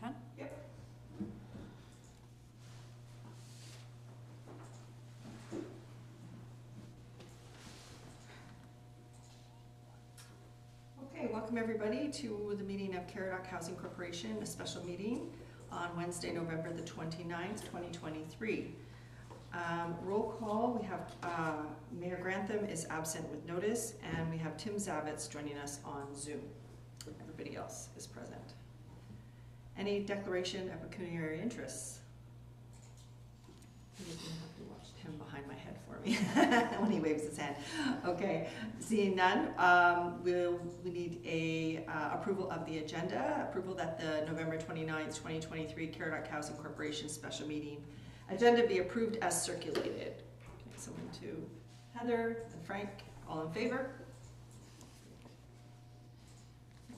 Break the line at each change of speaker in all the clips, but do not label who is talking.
10?
Yep. Okay, welcome everybody to the meeting of Caradoc Housing Corporation, a special meeting on Wednesday, November the 29th, 2023. Roll call, we have Mayor Grantham is absent with notice, and we have Tim Zavitz joining us on Zoom. Everybody else is present. Any declaration of pecuniary interests? I'm just gonna have to watch Tim behind my head for me when he waves his hand. Okay, seeing none, we need a approval of the agenda, approval that the November 29th, 2023 Caradoc Housing Corporation special meeting agenda be approved as circulated. Okay, someone to Heather and Frank, all in favor?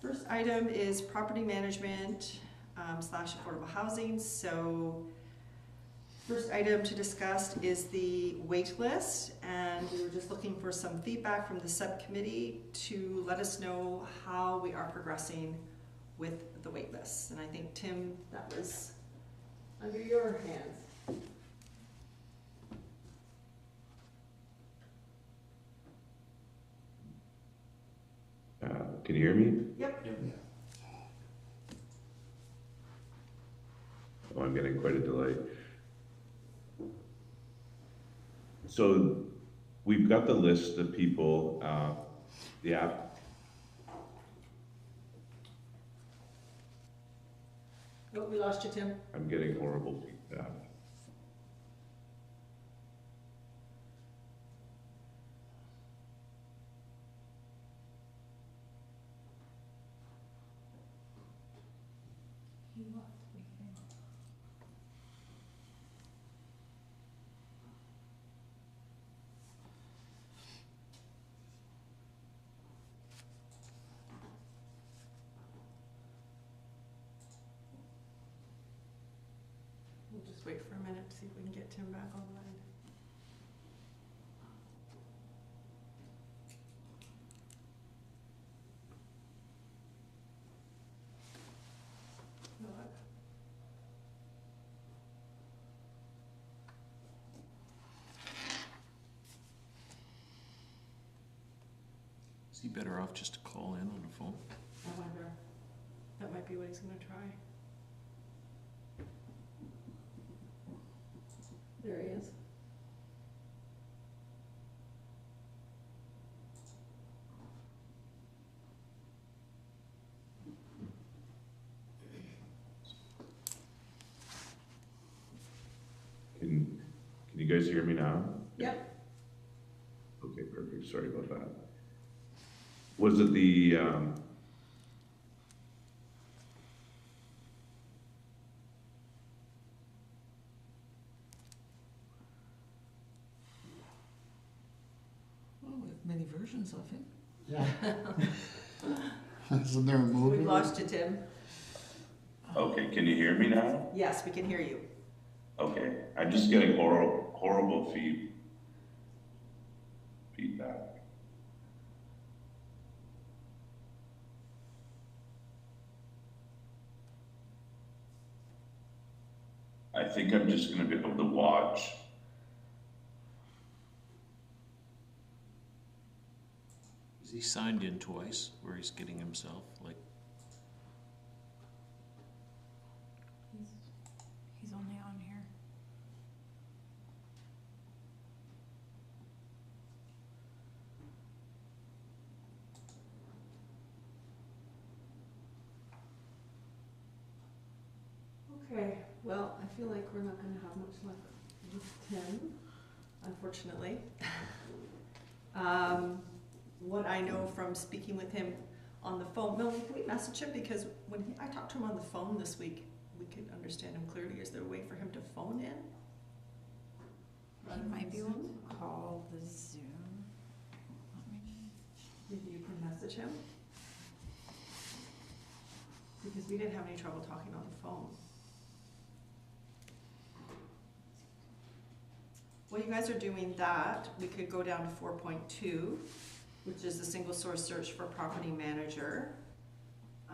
First item is property management / affordable housing. So first item to discuss is the wait list, and we were just looking for some feedback from the subcommittee to let us know how we are progressing with the wait list. And I think, Tim, that was under your hands.
Can you hear me?
Yep.
Oh, I'm getting quite a delay. So we've got the list of people, the app.
Oh, we lost you, Tim.
I'm getting horrible feedback.
We'll just wait for a minute to see if we can get Tim back online.
Is he better off just to call in on the phone?
I wonder. That might be what he's going to try. There he is.
Can you guys hear me now?
Yep.
Okay, perfect. Sorry about that. Was it the
Well, we have many versions of him.
Yeah. Isn't there a movie?
We lost you, Tim.
Okay, can you hear me now?
Yes, we can hear you.
Okay, I'm just getting horrible feedback. I think I'm just going to be able to watch.
Is he signed in twice where he's getting himself like?
He's only on here.
Okay, well, I feel like we're not going to have much luck with Tim, unfortunately. What I know from speaking with him on the phone, Melanie, can we message him? Because when I talked to him on the phone this week, we could understand him clearly. Is there a way for him to phone in?
He might be able to call the Zoom.
Maybe you can message him? Because we didn't have any trouble talking on the phone. While you guys are doing that, we could go down to 4.2, which is the single source search for property manager.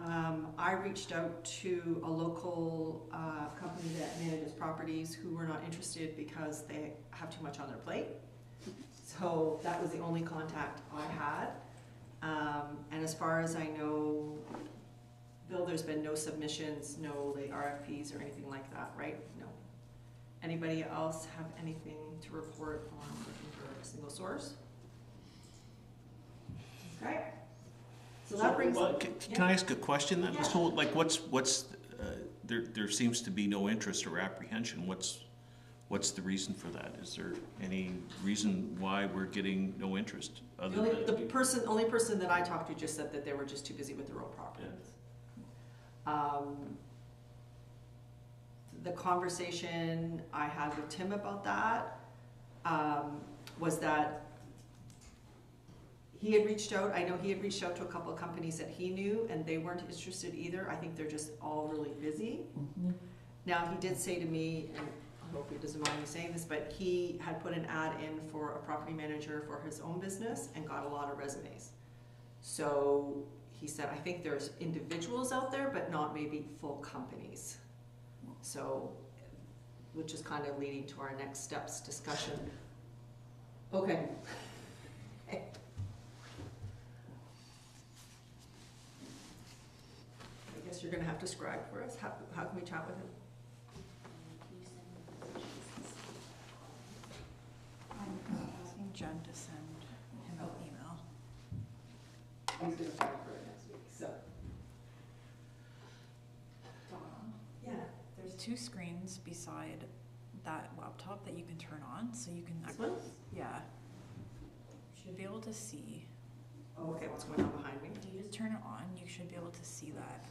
I reached out to a local company that manages properties who were not interested because they have too much on their plate. So that was the only contact I had. And as far as I know, Bill, there's been no submissions, no like RFPs or anything like that, right? No. Anybody else have anything to report on looking for a single source? Okay. So that brings.
Can I ask a question then?
Yeah.
So like there seems to be no interest or apprehension. What's the reason for that? Is there any reason why we're getting no interest?
The only person that I talked to just said that they were just too busy with their own properties. The conversation I had with Tim about that was that he had reached out. I know he had reached out to a couple of companies that he knew, and they weren't interested either. I think they're just all really busy. Mm-hmm. Now, he did say to me, and I hope he doesn't mind me saying this, but he had put an ad in for a property manager for his own business and got a lot of resumes. So he said, I think there's individuals out there, but not maybe full companies. So, which is kind of leading to our next steps discussion. Okay. I guess you're gonna have to scribe for us. How can we chat with him?
I'm asking Jen to send him an email.
He's gonna file for it next week, so.
Donna,
Yeah.
there's 2 screens beside that laptop that you can turn on, so you can.
This one?
Yeah. You should be able to see.
Oh, okay, what's going on behind me?
If you just turn it on, you should be able to see that.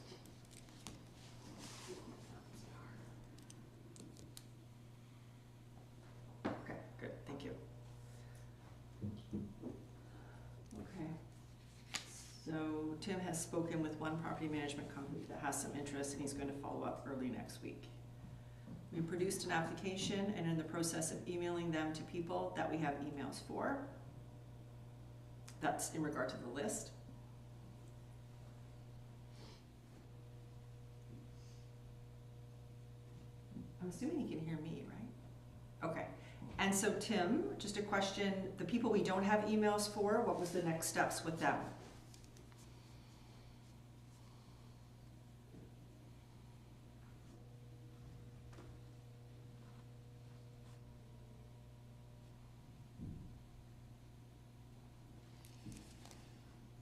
Okay, good, thank you. Okay. So Tim has spoken with one property management company that has some interest, and he's going to follow up early next week. We produced an application and in the process of emailing them to people that we have emails for. That's in regard to the list. I'm assuming he can hear me, right? Okay. And so Tim, just a question, the people we don't have emails for, what was the next steps with them?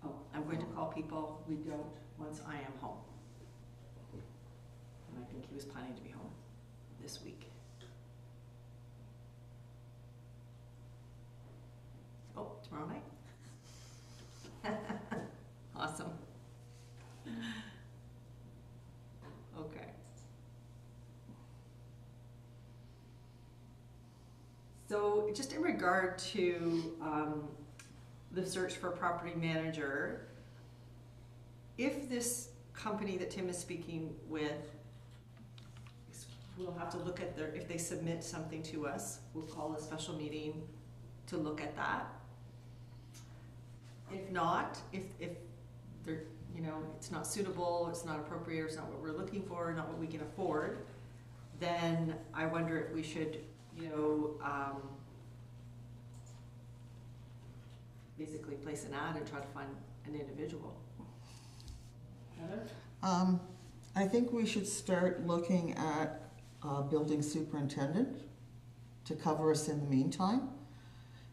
Oh, I'm going to call people we don't once I am home. And I think he was planning to be home this week. Oh, tomorrow night? Awesome. Okay. So just in regard to the search for a property manager, if this company that Tim is speaking with, we'll have to look at if they submit something to us, we'll call a special meeting to look at that. If not, if they're, it's not suitable, it's not appropriate, or it's not what we're looking for, not what we can afford, then I wonder if we should, basically place an ad and try to find an individual. Heather?
I think we should start looking at a building superintendent to cover us in the meantime,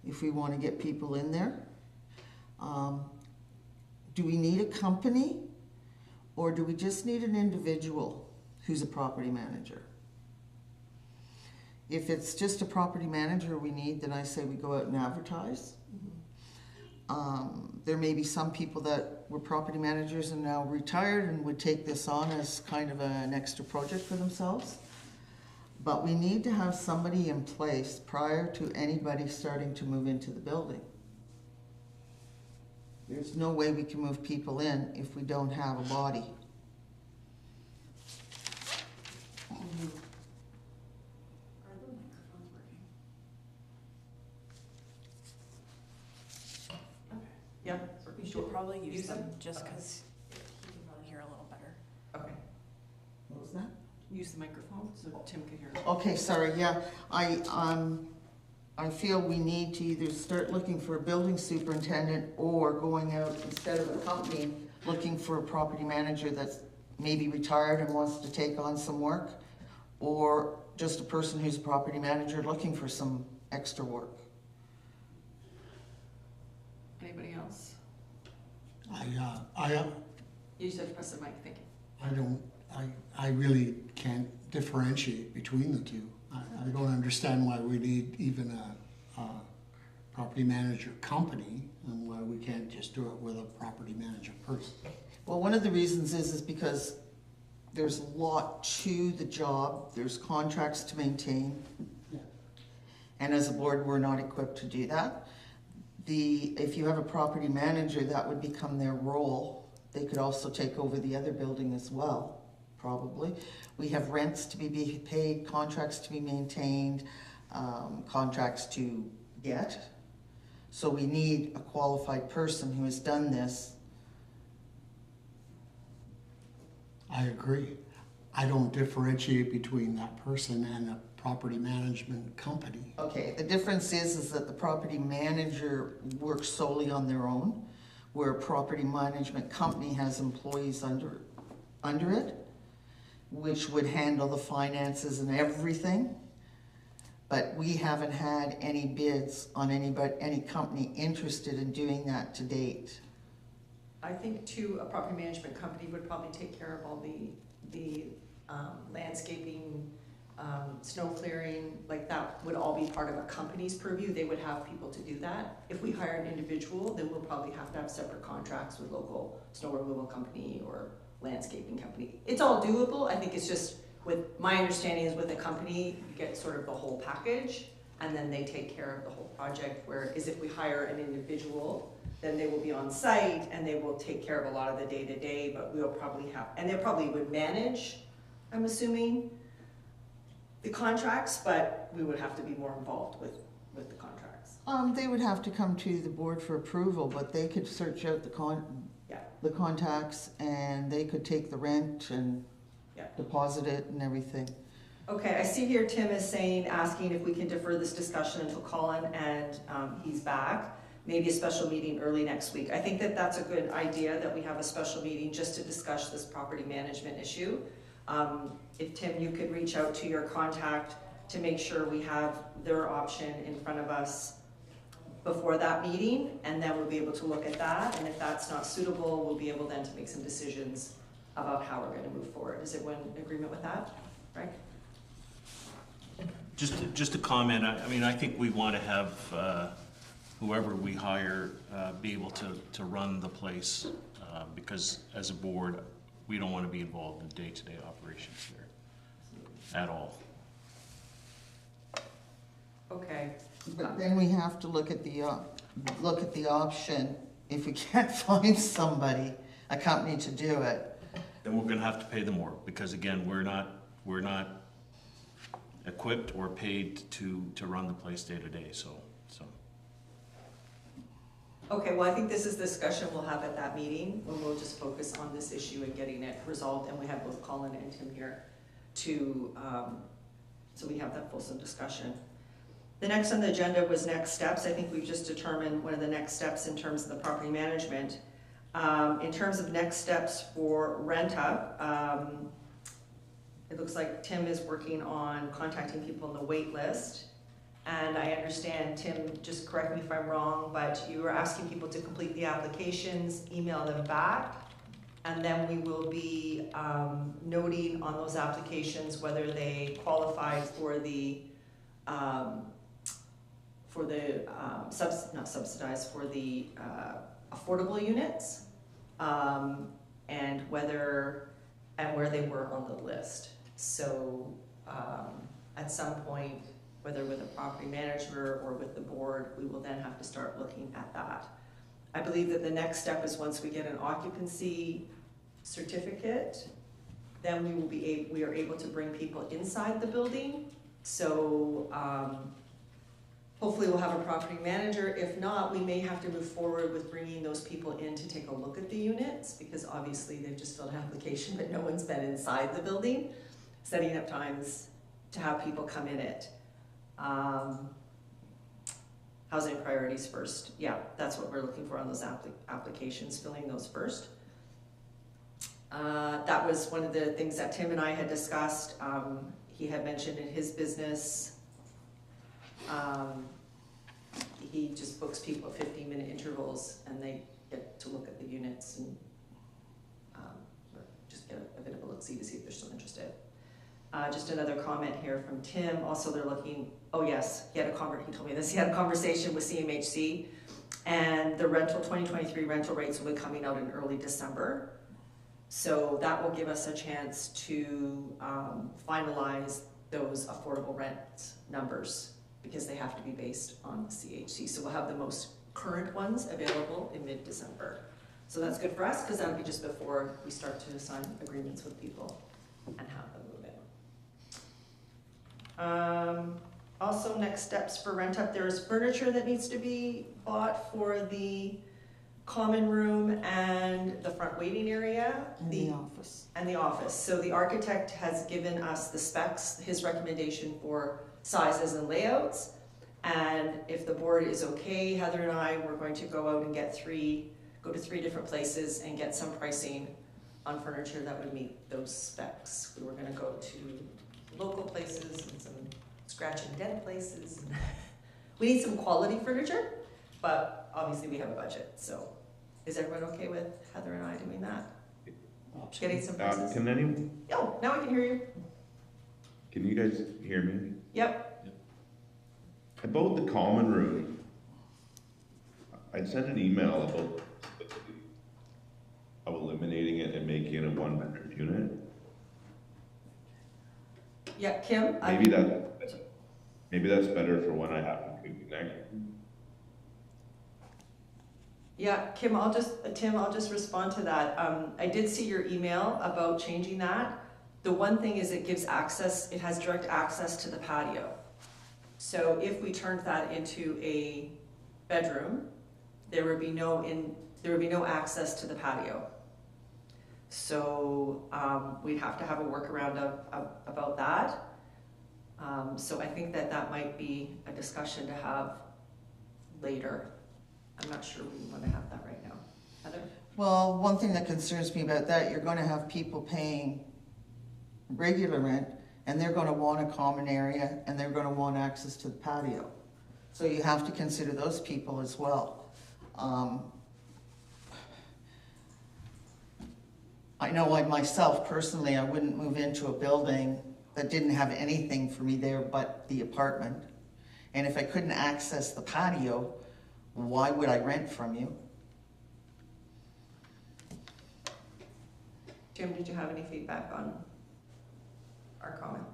if we want to get people in there. Do we need a company, or do we just need an individual who's a property manager? If it's just a property manager we need, then I say we go out and advertise. There may be some people that were property managers and now retired and would take this on as kind of an extra project for themselves. But we need to have somebody in place prior to anybody starting to move into the building. There's no way we can move people in if we don't have a body.
Are the microphones working?
Yeah.
You should probably use
Use them?
them just because he can probably hear a little
use the microphone so Tim can hear.
Okay, sorry, yeah, I feel we need to either start looking for a building superintendent or going out instead of a company, looking for a property manager that's maybe retired and wants to take on some work, or just a person who's a property manager looking for some extra work.
Anybody else?
You
just have to press the mic, thank you.
I don't, I really can't differentiate between the two. I don't understand why we need even a property manager company and why we can't just do it with a property manager person.
Well, one of the reasons is because there's a lot to the job, there's contracts to maintain.
Yeah.
And as a board, we're not equipped to do that. If you have a property manager, that would become their role. They could also take over the other building as well, probably. We have rents to be paid, contracts to be maintained, contracts to get. So we need a qualified person who has done this.
I agree. I don't differentiate between that person and a property management company.
Okay, the difference is that the property manager works solely on their own, where a property management company has employees under it, which would handle the finances and everything. But we haven't had any bids on any company interested in doing that to date.
I think too, a property management company would probably take care of all the landscaping, snow clearing, like that would all be part of a company's purview. They would have people to do that. If we hire an individual, then we'll probably have to have separate contracts with local snow removal company or landscaping company. It's all doable. I think it's just, with my understanding is with a company, you get sort of the whole package and then they take care of the whole project, whereas if we hire an individual, then they will be on site and they will take care of a lot of the day-to-day, but we'll probably have, and they probably would manage, I'm assuming, the contracts, but we would have to be more involved with the contracts.
They would have to come to the board for approval, but they could search out the contacts and they could take the rent and deposit it and everything.
Okay, I see here Tim is saying, asking if we can defer this discussion until Colin and he's back. Maybe a special meeting early next week. I think that that's a good idea, that we have a special meeting just to discuss this property management issue. If Tim, you could reach out to your contact to make sure we have their option in front of us before that meeting, and then we'll be able to look at that, and if that's not suitable, we'll be able then to make some decisions about how we're gonna move forward. Is everyone in agreement with that, right?
Just a comment, I mean, I think we want to have whoever we hire be able to run the place, because as a board, we don't want to be involved in day-to-day operations there at all.
Okay.
But then we have to look at the option, if we can't find somebody, a company to do it.
Then we're going to have to pay them more, because again, we're not equipped or paid to run the place day to day, so.
Okay, well, I think this is the discussion we'll have at that meeting, when we'll just focus on this issue and getting it resolved, and we have both Colin and Tim here to, so we have that fulsome discussion. The next on the agenda was next steps. I think we've just determined one of the next steps in terms of the property management. In terms of next steps for Renta, it looks like Tim is working on contacting people on the wait list. And I understand, Tim, just correct me if I'm wrong, but you were asking people to complete the applications, email them back, and then we will be noting on those applications whether they qualified for the not subsidized, for the affordable units, and where they were on the list. So at some point, whether with a property manager or with the board, we will then have to start looking at that. I believe that the next step is once we get an occupancy certificate, then we are able to bring people inside the building. So hopefully we'll have a property manager. If not, we may have to move forward with bringing those people in to take a look at the units, because obviously they've just filled an application, but no one's been inside the building. setting up times to have people come in it. Housing priorities first, yeah, that's what we're looking for on those applications, filling those first. That was one of the things that Tim and I had discussed. He had mentioned in his business, he just books people at 15-minute intervals and they get to look at the units and just get a bit of a look-see to see if they're still interested. Just another comment here from Tim. Also, they're looking, oh yes, he told me this, he had a conversation with CMHC, and the 2023 rental rates will be coming out in early December. So that will give us a chance to finalize those affordable rent numbers, because they have to be based on the CHC. So we'll have the most current ones available in mid-December. So that's good for us, because that'll be just before we start to sign agreements with people and have them move in. Also, next steps for rent up, there's furniture that needs to be bought for the common room and the front waiting area.
In the office.
And the office. So the architect has given us the specs, his recommendation for sizes and layouts. And if the board is okay, Heather and I, we're going to go out and go to three different places and get some pricing on furniture that would meet those specs. We were gonna go to local places and some scratch and dent places. We need some quality furniture, but obviously we have a budget, so is everyone okay with Heather and I doing that? Getting some prices?
Can anyone,
Oh, now I can hear you.
can you guys hear me?
Yep.
About the common room, I sent an email about eliminating it and making it a one-bedroom unit.
Yeah, Kim?
Maybe that's better for when I have to connect.
Yeah, Tim, I'll just respond to that. I did see your email about changing that. The one thing is it gives access, it has direct access to the patio. So if we turned that into a bedroom, there would be no access to the patio. So we'd have to have a workaround about that. So I think that might be a discussion to have later. I'm not sure we want to have that right now. Heather?
Well, one thing that concerns me about that, you're going to have people paying regular rent, and they're going to want a common area, and they're going to want access to the patio. So you have to consider those people as well. I know, like myself personally, I wouldn't move into a building that didn't have anything for me there but the apartment. And if I couldn't access the patio, why would I rent from you?
Jim, did you have any feedback on our comments?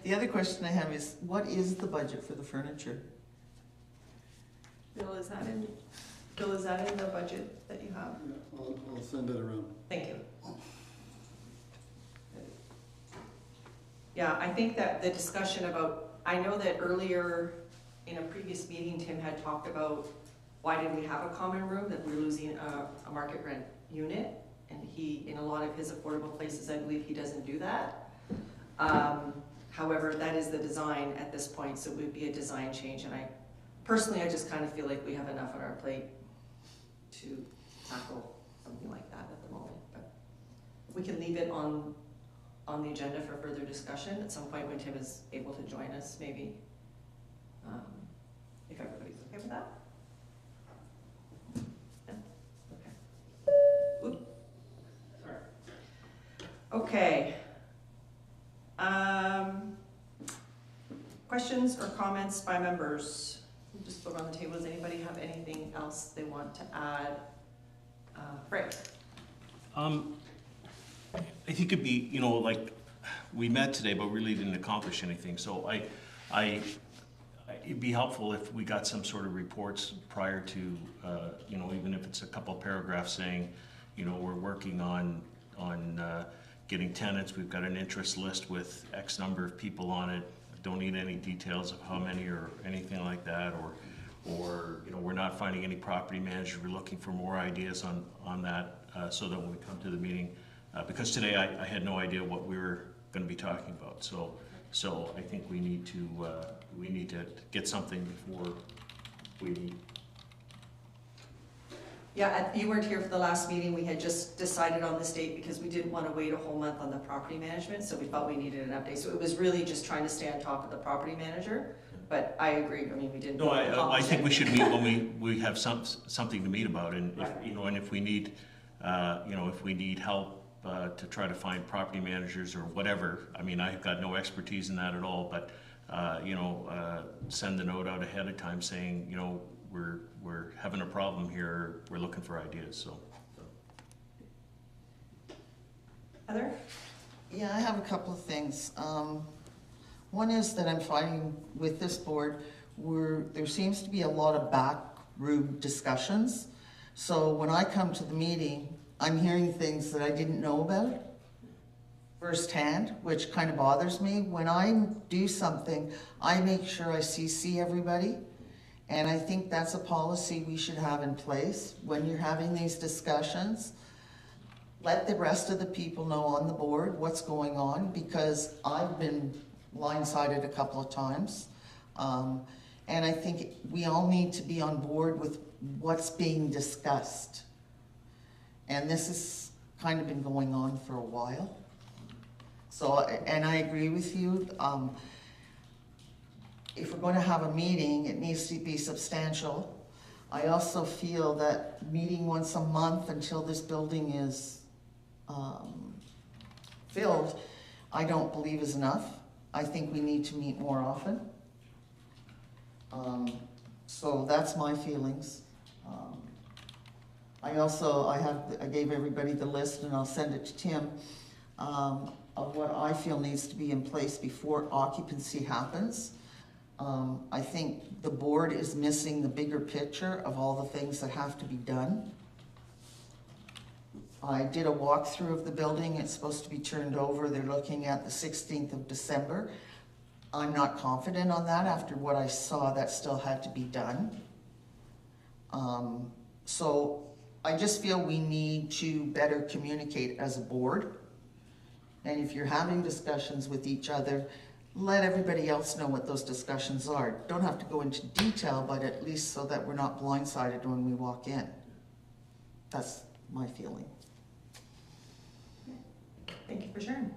The other question I have is, what is the budget for the furniture?
Bill, is that in the budget that you have?
Yeah, I'll send it around.
Thank you. Yeah, I think that the discussion about, I know that earlier in a previous meeting, Tim had talked about why did we have a common room, that we're losing a market rent unit. And in a lot of his affordable places, I believe he doesn't do that. However, that is the design at this point, so it would be a design change. And personally, I just kind of feel like we have enough on our plate to tackle something like that at the moment. But we can leave it on the agenda for further discussion at some point when Tim is able to join us, maybe, if everybody's okay with that. Yeah? Okay. Oop. Sorry. Okay. Questions or comments by members? We'll just look on the table. Does anybody have anything else they want to add? Frank?
I think it'd be, like, we met today, but really didn't accomplish anything. So it'd be helpful if we got some sort of reports prior to, even if it's a couple of paragraphs saying, we're working on getting tenants. We've got an interest list with X number of people on it. Don't need any details of how many or anything like that, or you know, we're not finding any property manager. We're looking for more ideas on that, so that when we come to the meeting, because today I had no idea what we were going to be talking about. So I think we need to get something before we.
Yeah, you weren't here for the last meeting. We had just decided on this date because we didn't want to wait a whole month on the property management, so we felt we needed an update. So it was really just trying to stay on top of the property manager, but I agree, I mean, we didn't.
No, I think we should meet when we have something to meet about, and if,
Right.
you know, and if we need, you know, if we need help to try to find property managers or whatever, I mean, I've got no expertise in that at all, but, you know, send the note out ahead of time saying, you know, we're having a problem here, we're looking for ideas, so.
Heather?
Yeah, I have a couple of things. One is that I'm finding with this board, there seems to be a lot of backroom discussions. So when I come to the meeting, I'm hearing things that I didn't know about firsthand, which kind of bothers me. When I do something, I make sure I CC everybody. And I think that's a policy we should have in place. When you're having these discussions, let the rest of the people know on the board what's going on, because I've been blindsided a couple of times. And I think we all need to be on board with what's being discussed. And this has kind of been going on for a while. So, and I agree with you. If we're going to have a meeting, it needs to be substantial. I also feel that meeting once a month until this building is filled, I don't believe is enough. I think we need to meet more often. So that's my feelings. I gave everybody the list, and I'll send it to Tim, of what I feel needs to be in place before occupancy happens. I think the board is missing the bigger picture of all the things that have to be done. I did a walkthrough of the building. It's supposed to be turned over. They're looking at the 16th of December. I'm not confident on that after what I saw that still had to be done. So I just feel we need to better communicate as a board. And if you're having discussions with each other, let everybody else know what those discussions are. Don't have to go into detail, but at least so that we're not blindsided when we walk in. That's my feeling.
Thank you for sharing.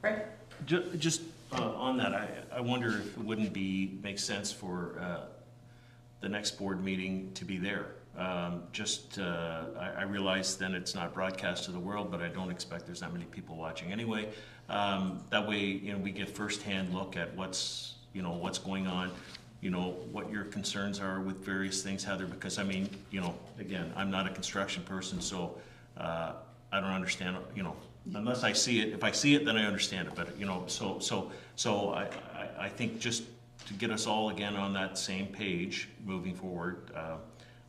Right?
Just on that, I wonder if it wouldn't make sense for the next board meeting to be there. I realize then it's not broadcast to the world, but I don't expect there's that many people watching anyway. That way, you know, we get firsthand look at what's going on, you know, what your concerns are with various things, Heather, because I mean, you know, again, I'm not a construction person, so I don't understand, you know, unless I see it. If I see it, then I understand it, but you know, so I think just to get us all again on that same page moving forward,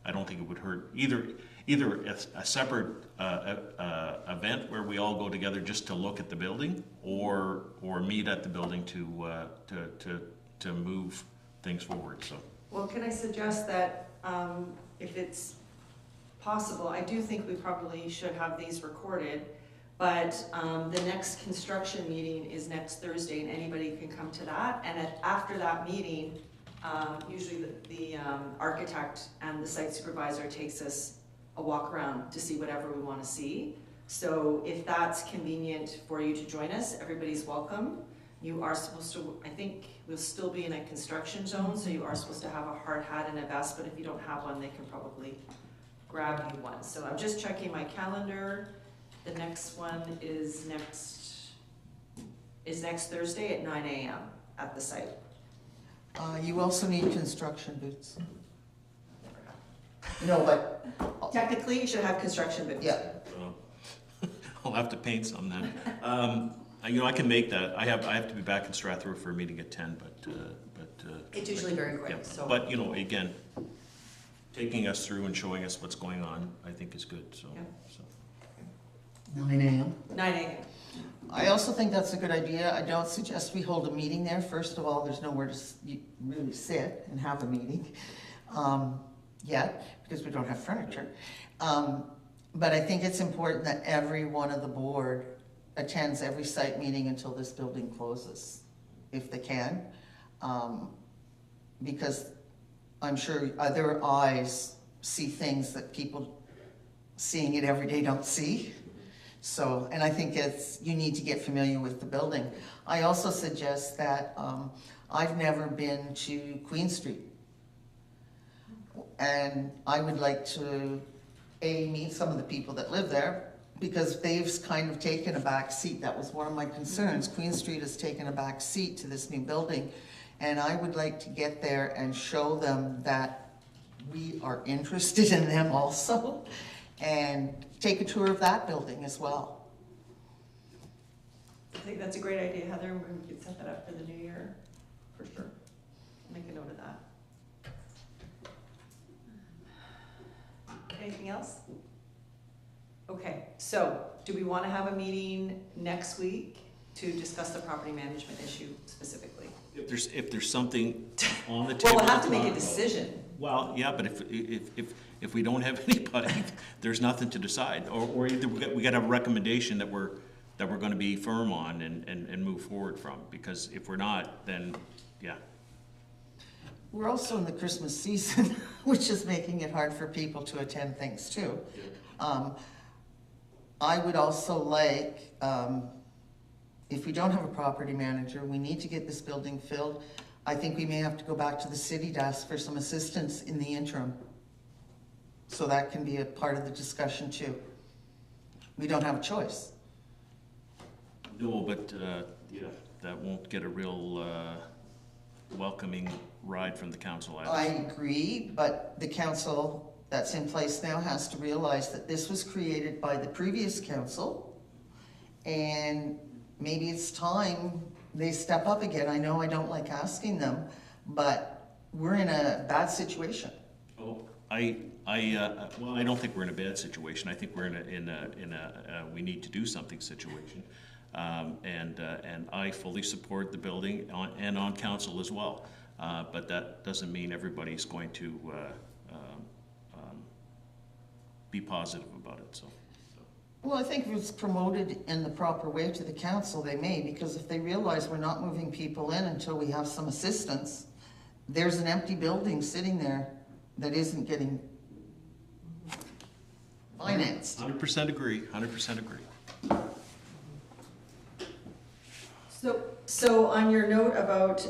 I don't think it would hurt either a separate event where we all go together just to look at the building, or meet at the building to move things forward. So.
Well, can I suggest that if it's possible, I do think we probably should have these recorded, but the next construction meeting is next Thursday, and anybody can come to that. And after that meeting, usually the architect and the site supervisor takes us a walk around to see whatever we want to see. So if that's convenient for you to join us, everybody's welcome. You are supposed to, I think we'll still be in a construction zone, so you are supposed to have a hard hat and a vest, but if you don't have one, they can probably grab you one. So I'm just checking my calendar. The next one is next Thursday at 9 a.m. at the site.
You also need construction boots. No, but
Technically, you should have construction boots.
yeah.
I'll have to paint some then. You know, I can make that. I have to be back in Strathroy for a meeting at 10, but
It's usually very quick,
yeah.
so.
But you know, again, taking us through and showing us what's going on, I think is good. So,
Yeah.
so.
9 AM?
9 a.m.
I also think that's a good idea. I don't suggest we hold a meeting there. First of all, there's nowhere to really sit and have a meeting yet, because we don't have furniture. But I think it's important that every one of the board attends every site meeting until this building closes, if they can. Because I'm sure other eyes see things that people seeing it every day don't see. So, and I think you need to get familiar with the building. I also suggest that, I've never been to Queen Street. And I would like to, meet some of the people that live there, because they've kind of taken a back seat. That was one of my concerns. Queen Street has taken a back seat to this new building. And I would like to get there and show them that we are interested in them also, and take a tour of that building as well.
I think that's a great idea, Heather, and we could set that up for the new year, for sure. Make a note of that. Anything else? Okay, so do we want to have a meeting next week to discuss the property management issue specifically?
If there's something on the
Well,
table.
we'll have to
talk
make a
about.
decision.
Well, yeah, but if we don't have anybody, there's nothing to decide, or either we got a recommendation that we're gonna be firm on and move forward from, because if we're not, then, yeah.
We're also in the Christmas season, which is making it hard for people to attend things too. I would also like, if we don't have a property manager, we need to get this building filled. I think we may have to go back to the city to ask for some assistance in the interim. So that can be a part of the discussion too. We don't have a choice.
No, but, yeah, that won't get a real, welcoming ride from the council.
I agree, but the council that's in place now has to realize that this was created by the previous council, and maybe it's time they step up again. I know I don't like asking them, but we're in a bad situation.
Oh, well, I don't think we're in a bad situation. I think we're in a we need to do something situation. And I fully support the building and on council as well. But that doesn't mean everybody's going to be positive about it, so.
Well, I think if it's promoted in the proper way to the council, they may, because if they realize we're not moving people in until we have some assistance, there's an empty building sitting there that isn't getting financed.
100% agree, 100% agree.
So on your note about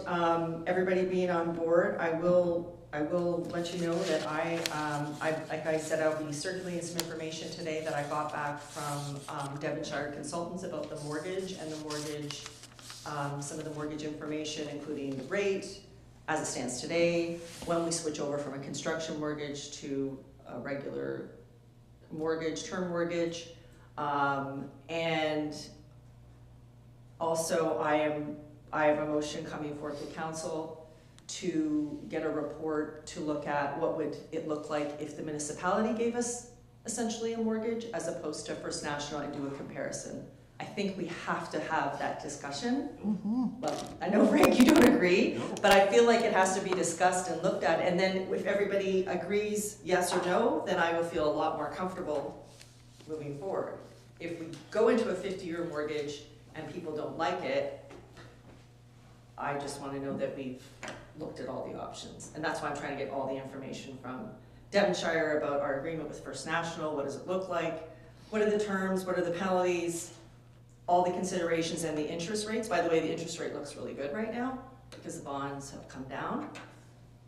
everybody being on board, I will let you know that like I said, I'll be circulating some information today that I got back from Devonshire Consultants about the mortgage and the mortgage, some of the mortgage information, including the rate as it stands today, when we switch over from a construction mortgage to a regular mortgage, term mortgage, and also I have a motion coming forth to council to get a report to look at what would it look like if the municipality gave us essentially a mortgage as opposed to First National, and do a comparison. I think we have to have that discussion. Well, I know, Frank, you don't agree, but I feel like it has to be discussed and looked at, and then if everybody agrees yes or no, then I will feel a lot more comfortable moving forward. If we go into a 50-year mortgage and people don't like it, I just want to know that we've looked at all the options. And that's why I'm trying to get all the information from Devonshire about our agreement with First National. What does it look like? What are the terms? What are the penalties? All the considerations and the interest rates. By the way, the interest rate looks really good right now because the bonds have come down.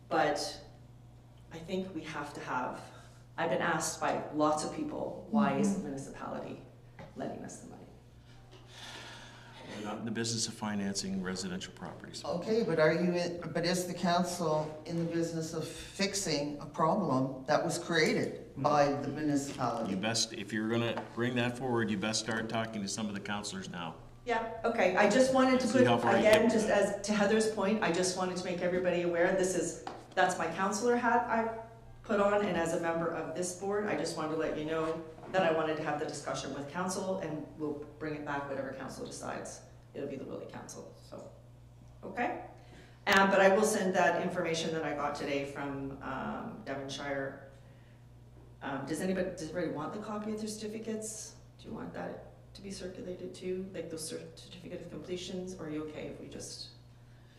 But I think we have to have, I've been asked by lots of people, why is the municipality lending us the money?
We're not in the business of financing residential properties.
Okay, but is the council in the business of fixing a problem that was created by the municipality?
You best, if you're gonna bring that forward, you best start talking to some of the councilors now.
Yeah, okay, I just wanted to
See
put,
how far you
again,
get.
just as to Heather's point, I just wanted to make everybody aware, that's my counselor hat put on, and as a member of this board, I just wanted to let you know that I wanted to have the discussion with council, and we'll bring it back whatever council decides. It'll be the Willie Council, so, okay? But I will send that information that I got today from Devonshire. Does everybody want the copy of the certificates? Do you want that to be circulated too, like those certificate of completions, or are you okay if we just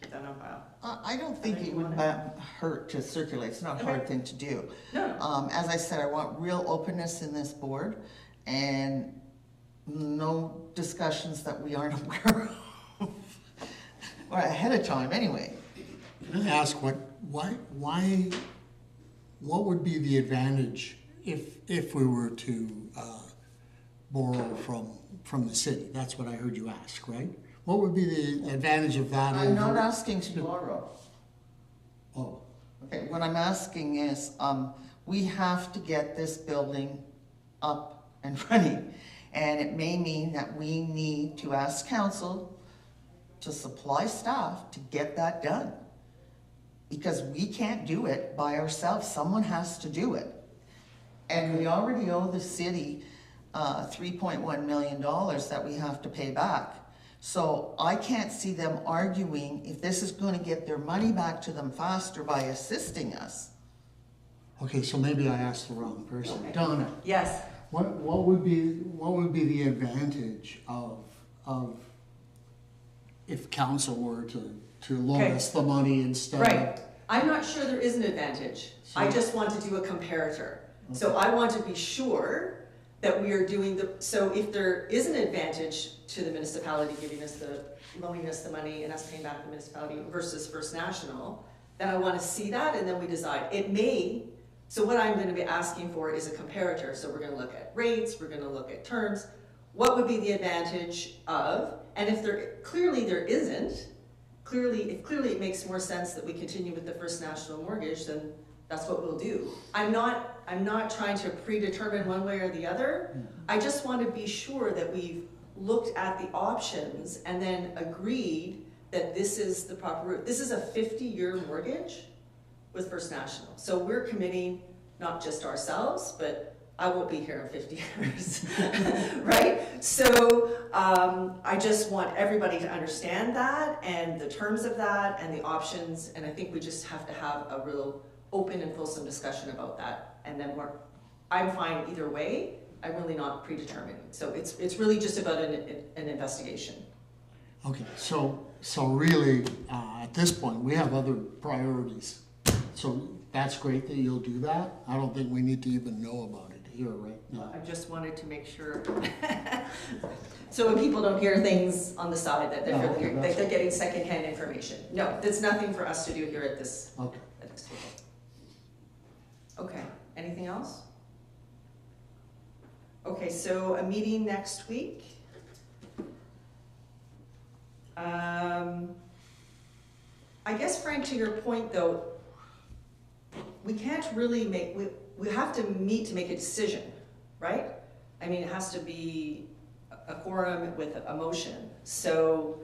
keep that on file?
I don't think it would hurt to circulate, it's not a hard thing to do.
No.
As I said, I want real openness in this board, and no discussions that we aren't aware of, or ahead of time anyway.
Can I ask what would be the advantage if we were to borrow from the city? That's what I heard you ask, right? What would be the advantage of that?
I'm not asking to borrow.
Oh,
Okay, what I'm asking is, we have to get this building up and running. And it may mean that we need to ask council to supply staff to get that done. Because we can't do it by ourselves, someone has to do it. And we already owe the city $3.1 million that we have to pay back. So I can't see them arguing if this is gonna get their money back to them faster by assisting us.
okay, so maybe I asked the wrong person. Donna,
Yes.
what would be the advantage of if council were to loan
Okay.
us the money instead
Right. I'm not sure there is an advantage. I just want to do a comparator. So I want to be sure that we are doing so if there is an advantage to the municipality loaning us the money and us paying back the municipality versus First National, then I want to see that and then we decide. So what I'm going to be asking for is a comparator. So we're going to look at rates, we're going to look at terms. What would be the advantage of, and if clearly there isn't, if clearly it makes more sense that we continue with the First National mortgage, then that's what we'll do. I'm not trying to predetermine one way or the other. I just want to be sure that we've looked at the options and then agreed that this is the proper route. This is a 50-year mortgage with First National. So we're committing not just ourselves, but I won't be here in 50 years, right? So I just want everybody to understand that and the terms of that and the options, and I think we just have to have a real open and fulsome discussion about that. And then I'm fine either way. I'm really not predetermining. So it's really just about an investigation.
Okay, so really, at this point, we have other priorities. So that's great that you'll do that. I don't think we need to even know about it here right now.
I just wanted to make sure, so when people don't hear things on the side that they're getting secondhand information. No, there's nothing for us to do here at this table. Okay, anything else? Okay, so a meeting next week. I guess, Frank, to your point though, we can't really we have to meet to make a decision, right? I mean, it has to be a quorum with a motion, so.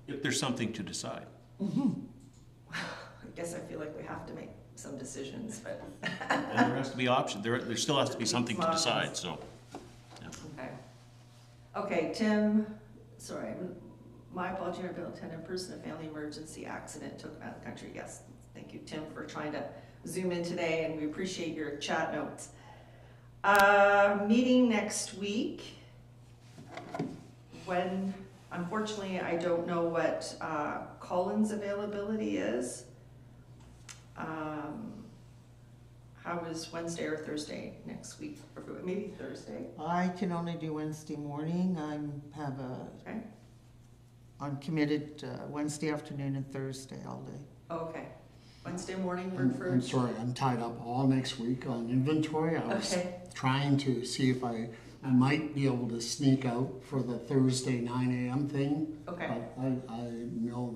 If there's something to decide.
I guess I feel like we have to make some decisions, but.
And there has to be option, there still has to be something to decide, so. Yeah.
Okay. Okay, Tim, sorry, my apology, I bill attendant person, a family emergency accident took him out of the country. Yes, thank you, Tim, for trying to Zoom in today, and we appreciate your chat notes. Meeting next week, when, unfortunately, I don't know what Colin's availability is. How is Wednesday or Thursday next week? Or maybe Thursday?
I can only do Wednesday morning.
Okay.
I'm committed Wednesday afternoon and Thursday all day.
Okay. Wednesday morning work for?
I'm sorry, I'm tied up all next week on inventory. I was trying to see if I might be able to sneak out for the Thursday 9 a.m. thing.
Okay.
I know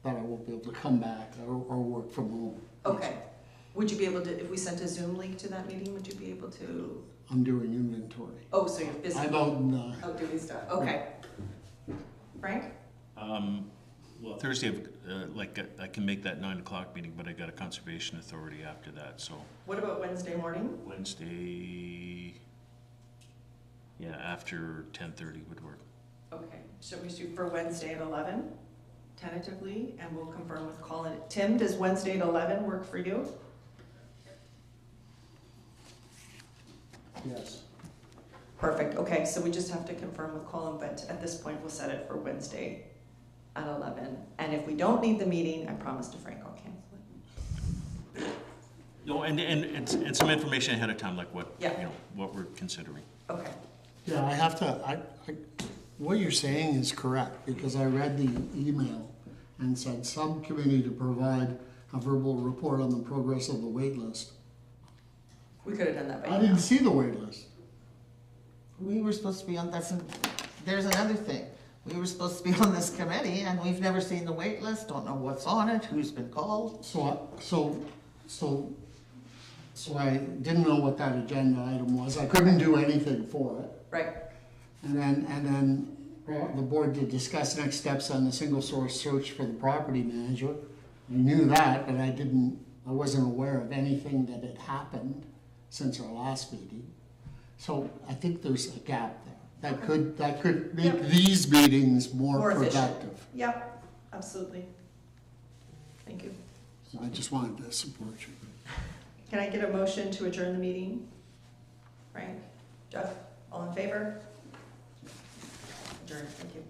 that I won't be able to come back or work from home.
Okay. Would you be able to, if we sent a Zoom link to that meeting, would you be able to?
I'm doing inventory.
Oh, so you're busy.
I'm out in
out doing stuff. Okay. Frank?
Well, Thursday, I can make that 9 o'clock meeting, but I got a conservation authority after that, so
What about Wednesday morning?
Wednesday, yeah, after 10:30 would work.
Okay, shall we shoot for Wednesday at 11, tentatively, and we'll confirm with Colin. Tim, does Wednesday at 11 work for you?
Yes.
Perfect, okay, so we just have to confirm with Colin, but at this point, we'll set it for Wednesday at 11. And if we don't need the meeting, I promise to Frank I'll cancel it.
No, and some information ahead of time, like what,
Yeah.
what we're considering.
Okay,
Yeah, I have to, what you're saying is correct, because I read the email and said some committee to provide a verbal report on the progress of the wait list.
we could have done that by
I
now.
didn't see the wait list.
We were supposed to be on, there's another thing. We were supposed to be on this committee and we've never seen the wait list, don't know what's on it, who's been called.
So I didn't know what that agenda item was. I couldn't do anything for it.
Right,
And then the board to discuss next steps on the single source search for the property manager. I knew that, but I wasn't aware of anything that had happened since our last meeting. So I think there's a gap there. That could make
Yep.
these meetings more
More efficient.
productive.
yep, absolutely. Thank you.
So I just wanted to support you.
Can I get a motion to adjourn the meeting? Frank, Jeff, all in favor? Adjourn, thank you.